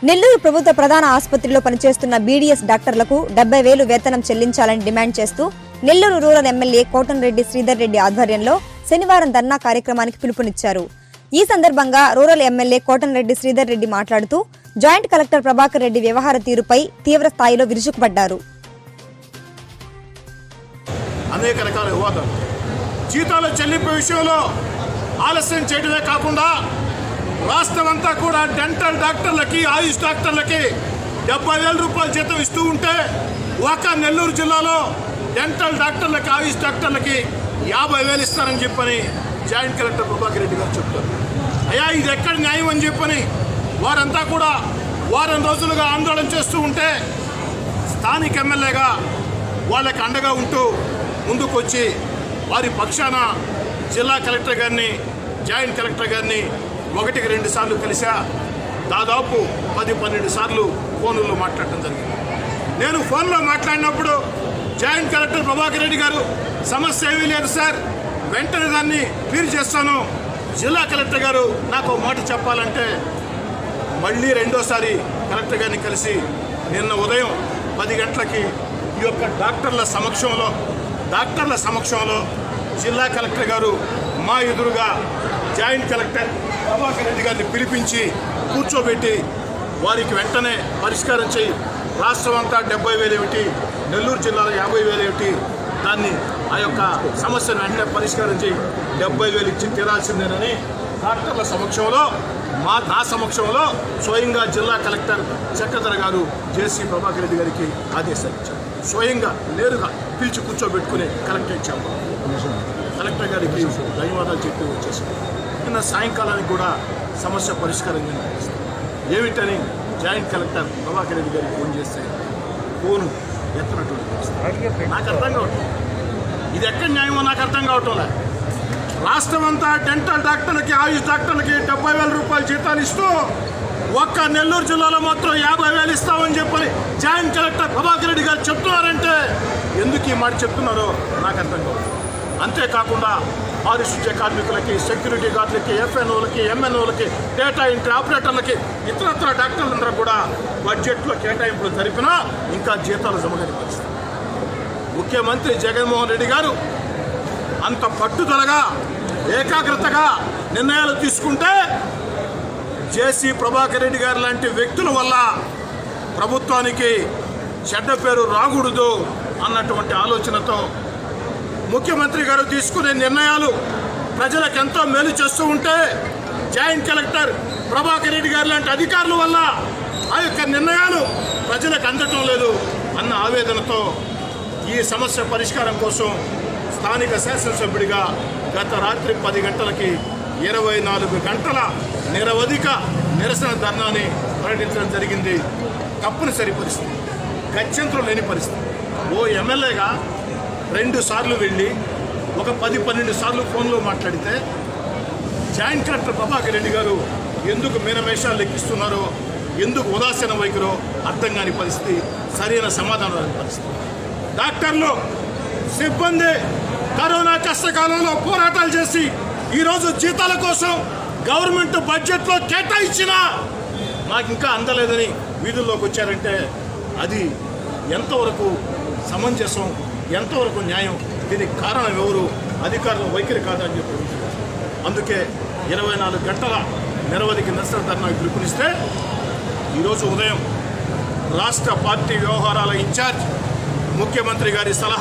నెల్లూరు ప్రభుత్వ ప్రధాన ఆసుపత్రిలో పనిచేస్తున్న బీడీఎస్ డాక్టర్లకు 70,000 వేతనం చెల్లించాలని డిమాండ్ చేస్తూ నెల్లూరు రూరల్ ఎమ్మెల్యే కోటంరెడ్డి శ్రీధర్ రెడ్డి ఆధ్వర్యంలో శనివారం ధర్నా కార్యక్రమానికి పిలుపునిచ్చారు. ఈ సందర్భంగా రూరల్ ఎమ్మెల్యే కోటంరెడ్డి శ్రీధర్ రెడ్డి మాట్లాడుతూ జాయింట్ కలెక్టర్ ప్రభాకర్ రెడ్డి వ్యవహార తీరుపై తీవ్ర స్థాయిలో విరుచుకుపడ్డారు. అనేక రకాల వివాదాలు, జీతాల చెల్లింపు విషయంలో ఆలస్యం చేయడమే కాకుండా రాష్ట్రమంతా కూడా డెంటల్ డాక్టర్లకి, ఆయుష్ డాక్టర్లకి 70,000 రూపాయల జీతం ఇస్తూ ఉంటే ఒక నెల్లూరు జిల్లాలో డెంటల్ డాక్టర్లకి, ఆయుష్ డాక్టర్లకి 50,000 ఇస్తారని చెప్పని జాయింట్ కలెక్టర్ ప్రభాకర్ రెడ్డి గారు చెప్తారు. అయ్యా, ఇది ఎక్కడ న్యాయం అని చెప్పని వారంతా కూడా వారం రోజులుగా ఆందోళన చేస్తూ ఉంటే స్థానిక ఎమ్మెల్యేగా వాళ్ళకి అండగా ఉంటూ ముందుకొచ్చి వారి పక్షాన జిల్లా కలెక్టర్ గారిని, జాయింట్ కలెక్టర్ గారిని 1-2 సార్లు కలిసా. దాదాపు 10-12 సార్లు ఫోన్లో మాట్లాడటం జరిగింది. నేను ఫోన్లో మాట్లాడినప్పుడు జాయింట్ కలెక్టర్ ప్రభాకర్ రెడ్డి గారు, సమస్య ఏమీ లేదు సార్, వెంటనే దాన్ని క్లియర్ చేస్తాను. జిల్లా కలెక్టర్ గారు నాకు మాట చెప్పాలంటే మళ్ళీ రెండోసారి కలెక్టర్ గారిని కలిసి నిన్న ఉదయం 10 గంటలకి ఈ యొక్క డాక్టర్ల సమక్షంలో జిల్లా కలెక్టర్ గారు మా ఎదురుగా జాయింట్ కలెక్టర్ ప్రభాకర్ రెడ్డి గారిని పిలిపించి కూర్చోబెట్టి వారికి వెంటనే పరిష్కారం చేయి, రాష్ట్రం అంతా 70,000 ఏమిటి, నెల్లూరు జిల్లాలో 50,000 ఏమిటి, దాన్ని ఆ యొక్క సమస్యను వెంటనే పరిష్కారం చేయి, 70,000 ఇచ్చి తీరాల్సిందేనని డాక్టర్ల సమక్షంలో నా సమక్షంలో స్వయంగా జిల్లా కలెక్టర్ చక్రధర గారు జేసీ ప్రభాకర్ రెడ్డి గారికి ఆదేశాలు ఇచ్చారు. స్వయంగా నేరుగా పిలిచి కూర్చోబెట్టుకుని కలెక్టర్ ఇచ్చాము. కలెక్టర్ గారికి ధన్యవాదాలు చెప్పి వచ్చేసాం. నిన్న సాయంకాలానికి కూడా సమస్య పరిష్కారం ఏమిటని జాయింట్ కలెక్టర్ ప్రభాకర్ రెడ్డి గారికి ఫోన్ చేస్తే ఫోను ఎత్తనటువంటి నాకు అర్థం కావట్లేదు. ఇది ఎక్కడ న్యాయమో నాకు అర్థం కావటంలే. రాష్ట్రం అంతా డెంటల్ డాక్టర్లకి, ఆయుష్ డాక్టర్లకి 70,000 రూపాయలు జీతాలు ఇస్తూ ఒక్క నెల్లూరు జిల్లాలో మాత్రం 50,000 ఇస్తామని చెప్పని జాయింట్ కలెక్టర్ ప్రభాకర్ రెడ్డి గారు చెప్తున్నారంటే ఎందుకు ఈ మాట చెప్తున్నారో నాకు అర్థం కాదు. అంతేకాకుండా పారిశుద్ధ్య కార్మికులకి, సెక్యూరిటీ గార్డులకి, ఎఫ్ఎన్ఓలకి, ఎంఎన్ఓలకి, డేటా ఎంట్రీ ఆపరేటర్లకి, ఇతరత్ర డాక్టర్లందరూ కూడా బడ్జెట్లో కేటాయింపులు జరిపినా ఇంకా జీతాలు జమగని పరిస్థితి. ముఖ్యమంత్రి జగన్మోహన్ రెడ్డి గారు అంత పట్టుదలగా, ఏకాగ్రతగా నిర్ణయాలు తీసుకుంటే జేసీ ప్రభాకర్ రెడ్డి గారు లాంటి వ్యక్తుల వల్ల ప్రభుత్వానికి చెడ్డ పేరు రాకూడదు అన్నటువంటి ఆలోచనతో ముఖ్యమంత్రి గారు తీసుకునే నిర్ణయాలు ప్రజలకు ఎంతో మేలు చేస్తూ ఉంటే జాయింట్ కలెక్టర్ ప్రభాకర్ రెడ్డి గారు లాంటి అధికారుల వల్ల ఆ యొక్క నిర్ణయాలు ప్రజలకు అందటం లేదు అన్న ఆవేదనతో ఈ సమస్య పరిష్కారం కోసం స్థానిక శాసనసభ్యుడిగా గత రాత్రి 10 గంటలకి 24 గంటల నిరవధిక నిరసన ధర్నాని ప్రకటించడం జరిగింది. తప్పనిసరి పరిస్థితి, గత్యంతరం లేని పరిస్థితి. ఓ ఎమ్మెల్యేగా 2 సార్లు వెళ్ళి ఒక 10-12 సార్లు ఫోన్లో మాట్లాడితే జాయింట్ కలెక్టర్ ప్రభాకర్ రెడ్డి గారు ఎందుకు మీనమేషాలు లెక్కిస్తున్నారో, ఎందుకు ఉదాసీన వైఖరో అర్థం కాని పరిస్థితి, సరైన సమాధానం రాని పరిస్థితి. డాక్టర్లు, సిబ్బంది కరోనా కష్టకాలంలో పోరాటాలు చేసి ఈరోజు జీతాల కోసం గవర్నమెంట్ బడ్జెట్లో కేటాయించినా నాకు ఇంకా అందలేదని వీధుల్లోకి వచ్చారంటే అది ఎంతవరకు సమంజసం, ఎంతవరకు న్యాయం? దీనికి కారణం ఎవరు? అధికారుల వైఖరి కాదని చెప్పి అందుకే 24 గంటల నిరవధిక నిరసన ధర్నాకు పిలుపునిస్తే ఈరోజు ఉదయం రాష్ట్ర పార్టీ వ్యవహారాల ఇన్ఛార్జ్ ముఖ్యమంత్రి గారి సలహా